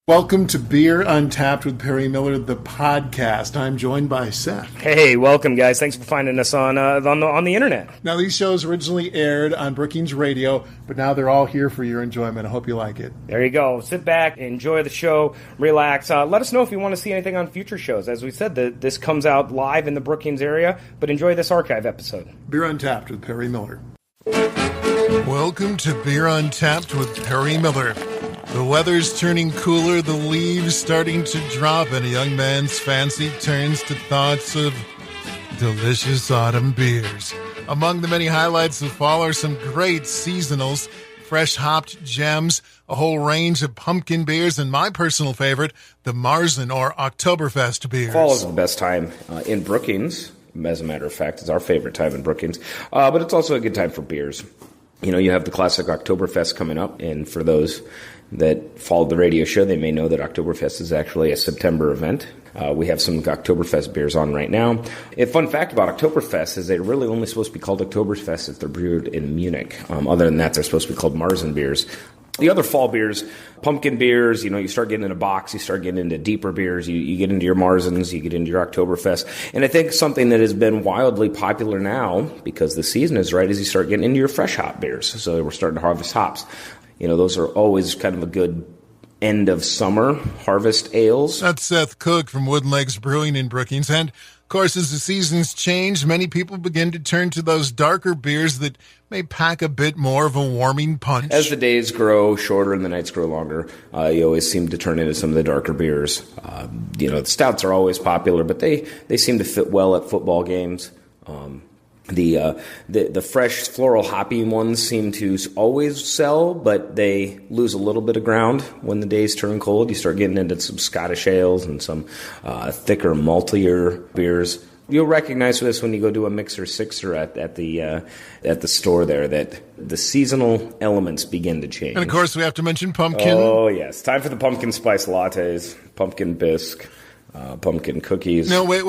Welcome to Beer Untapped with Perry Miller, the podcast. I'm joined by Seth. Hey, welcome, guys. Thanks for finding us on the internet. Now, these shows originally aired on Brookings Radio, but now they're all here for your enjoyment. I hope you like it. There you go. Sit back, enjoy the show, relax. Let us know if you want to see anything on future shows. As we said, this comes out live in the Brookings area, but enjoy this archive episode. Beer Untapped with Perry Miller. Welcome to Beer Untapped with Perry Miller. The weather's turning cooler, the leaves starting to drop, and a young man's fancy turns to thoughts of delicious autumn beers. Among the many highlights of fall are some great seasonals, fresh hopped gems, a whole range of pumpkin beers, and my personal favorite, the Marzen or Oktoberfest beers. Fall is the best time in Brookings. As a matter of fact, it's our favorite time in Brookings, but it's also a good time for beers. You know, you have the classic Oktoberfest coming up, and for those that followed the radio show, they may know that Oktoberfest is actually a September event. We have some Oktoberfest beers on right now. A fun fact about Oktoberfest is they're really only supposed to be called Oktoberfest if they're brewed in Munich. Other than that, they're supposed to be called Marzen beers. The other fall beers, pumpkin beers, you know, you start getting into box, you start getting into deeper beers, you get into your Marzens, you get into your Oktoberfest. And I think something that has been wildly popular now, because the season is right, is you start getting into your fresh hop beers. So we're starting to harvest hops. You know, those are always kind of a good end of summer harvest ales. That's Seth Cook from Wooden Legs Brewing in Brookings. And, of course, as the seasons change, many people begin to turn to those darker beers that may pack a bit more of a warming punch. As the days grow shorter and the nights grow longer, you always seem to turn into some of the darker beers. You know, the stouts are always popular, but they seem to fit well at football games. The fresh floral hoppy ones seem to always sell, but they lose a little bit of ground when the days turn cold. You start getting into some Scottish ales and some thicker, maltier beers. You'll recognize this when you go to a mixer sixer at the store there, that the seasonal elements begin to change. And of course, we have to mention pumpkin. Oh yes, time for the pumpkin spice lattes, pumpkin bisque. Pumpkin cookies. No, wait.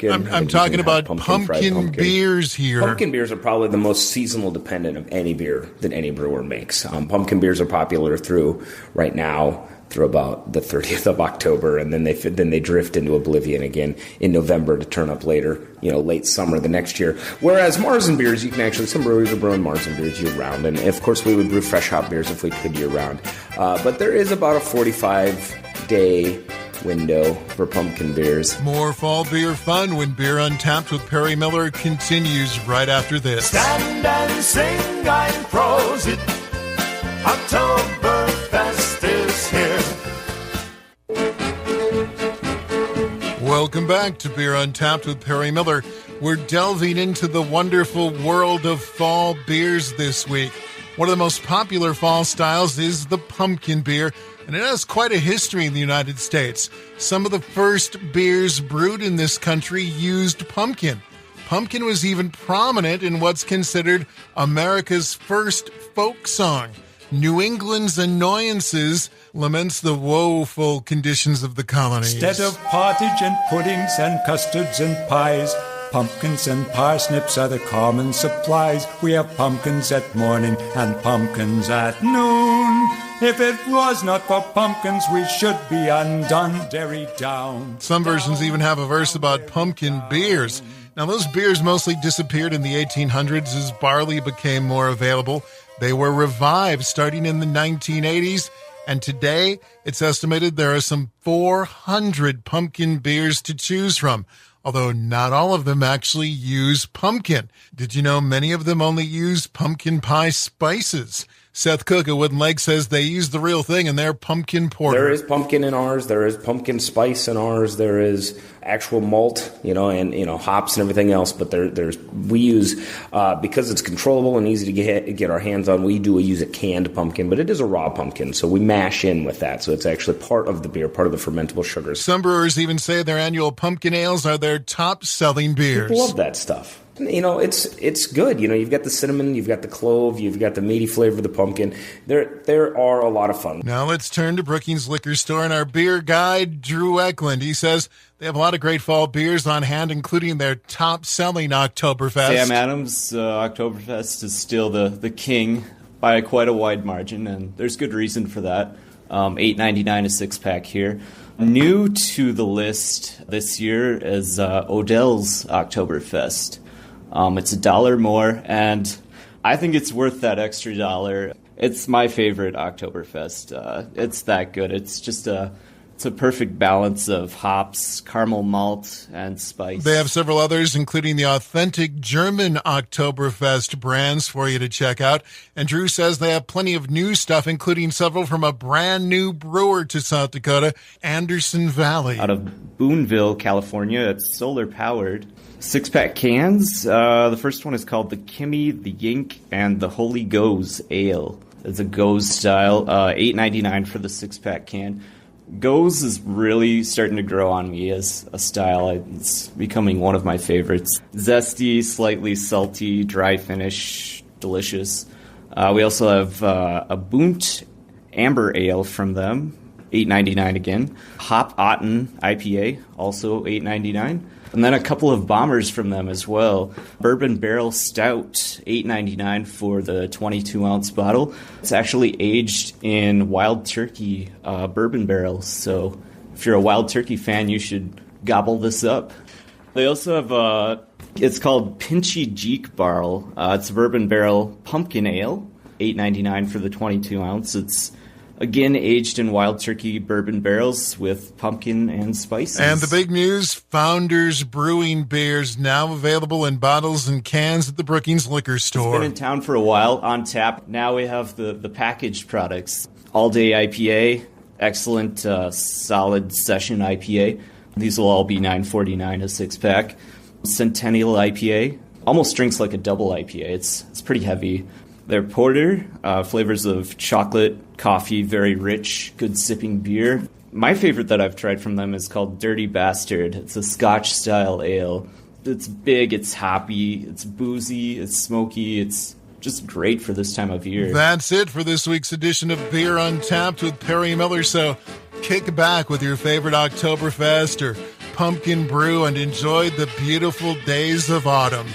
I'm talking about pumpkin beers here. Pumpkin beers are probably the most seasonal dependent of any beer that any brewer makes. Pumpkin beers are popular through about the 30th of October, and then they drift into oblivion again in November to turn up later, late summer the next year. Whereas Marzen beers, some breweries are brewing Marzen beers year round, and of course we would brew fresh hop beers if we could year round. But there is about a 45-day window for pumpkin beers. More fall beer fun when Beer Untapped with Perry Miller continues right after this. Stand and sing, I'm Prosit. Oktoberfest is here. Welcome back to Beer Untapped with Perry Miller. We're delving into the wonderful world of fall beers this week. One of the most popular fall styles is the pumpkin beer, and it has quite a history in the United States. Some of the first beers brewed in this country used pumpkin. Pumpkin was even prominent in what's considered America's first folk song. New England's Annoyances laments the woeful conditions of the colonies. Instead of pottage and puddings and custards and pies, pumpkins and parsnips are the common supplies. We have pumpkins at morning and pumpkins at noon. If it was not for pumpkins, we should be undone, derry down. Some versions even have a verse about pumpkin beers. Now, those beers mostly disappeared in the 1800s as barley became more available. They were revived starting in the 1980s, and today it's estimated there are some 400 pumpkin beers to choose from, although not all of them actually use pumpkin. Did you know many of them only use pumpkin pie spices? Seth Cook at Wooden Leg says they use the real thing in their pumpkin porter. There is pumpkin in ours. There is pumpkin spice in ours. There is actual malt, and hops and everything else. But we use because it's controllable and easy to get our hands on. We use a canned pumpkin, but it is a raw pumpkin, so we mash in with that. So it's actually part of the beer, part of the fermentable sugars. Some brewers even say their annual pumpkin ales are their top-selling beers. People love that stuff. It's good. You've got the cinnamon, you've got the clove, you've got the meaty flavor of the pumpkin. There are a lot of fun. Now let's turn to Brookings Liquor Store and our beer guide, Drew Eklund. He says they have a lot of great fall beers on hand, including their top-selling Oktoberfest. Sam Adams Oktoberfest is still the king by quite a wide margin, and there's good reason for that. $8.99 a six-pack here. New to the list this year is Odell's Oktoberfest. It's $1 more, and I think it's worth that extra $1. It's my favorite Oktoberfest. It's that good. It's a perfect balance of hops, caramel malt, and spice. They have several others, including the authentic German Oktoberfest brands for you to check out. And Drew says they have plenty of new stuff, including several from a brand new brewer to South Dakota, Anderson Valley. Out of Boonville, California. It's solar powered. Six-pack cans. The first one is called the Kimmy, the Yink, and the Holy Goes Ale. It's a Goes style. $8.99 for the six-pack can. Goes is really starting to grow on me as a style. It's becoming one of my favorites. Zesty, slightly salty, dry finish, delicious. We also have a Boont Amber Ale from them, $8.99 again. Hop Otten IPA, also $8.99. And then a couple of bombers from them as well. Bourbon Barrel Stout, $8.99 for the 22-ounce bottle. It's actually aged in Wild Turkey bourbon barrels. So if you're a Wild Turkey fan, you should gobble this up. They also have it's called Pinchy Jeek Barrel. It's a bourbon barrel pumpkin ale, $8.99 for the 22-ounce. It's again, aged in Wild Turkey bourbon barrels with pumpkin and spices. And the big news, Founders Brewing Beers now available in bottles and cans at the Brookings Liquor Store. It's been in town for a while, on tap. Now we have the packaged products. All Day IPA, excellent solid session IPA. These will all be $9.49 a six-pack. Centennial IPA, almost drinks like a double IPA. It's pretty heavy. Their porter, flavors of chocolate, coffee, very rich, good sipping beer. My favorite that I've tried from them is called Dirty Bastard. It's a Scotch-style ale. It's big, it's hoppy, it's boozy, it's smoky, it's just great for this time of year. That's it for this week's edition of Beer Untapped with Perry Miller. So kick back with your favorite Oktoberfest or pumpkin brew and enjoy the beautiful days of autumn.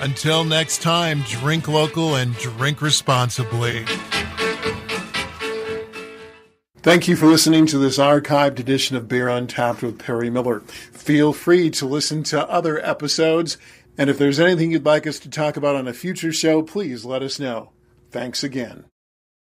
Until next time, drink local and drink responsibly. Thank you for listening to this archived edition of Beer Untapped with Perry Miller. Feel free to listen to other episodes, and if there's anything you'd like us to talk about on a future show, please let us know. Thanks again.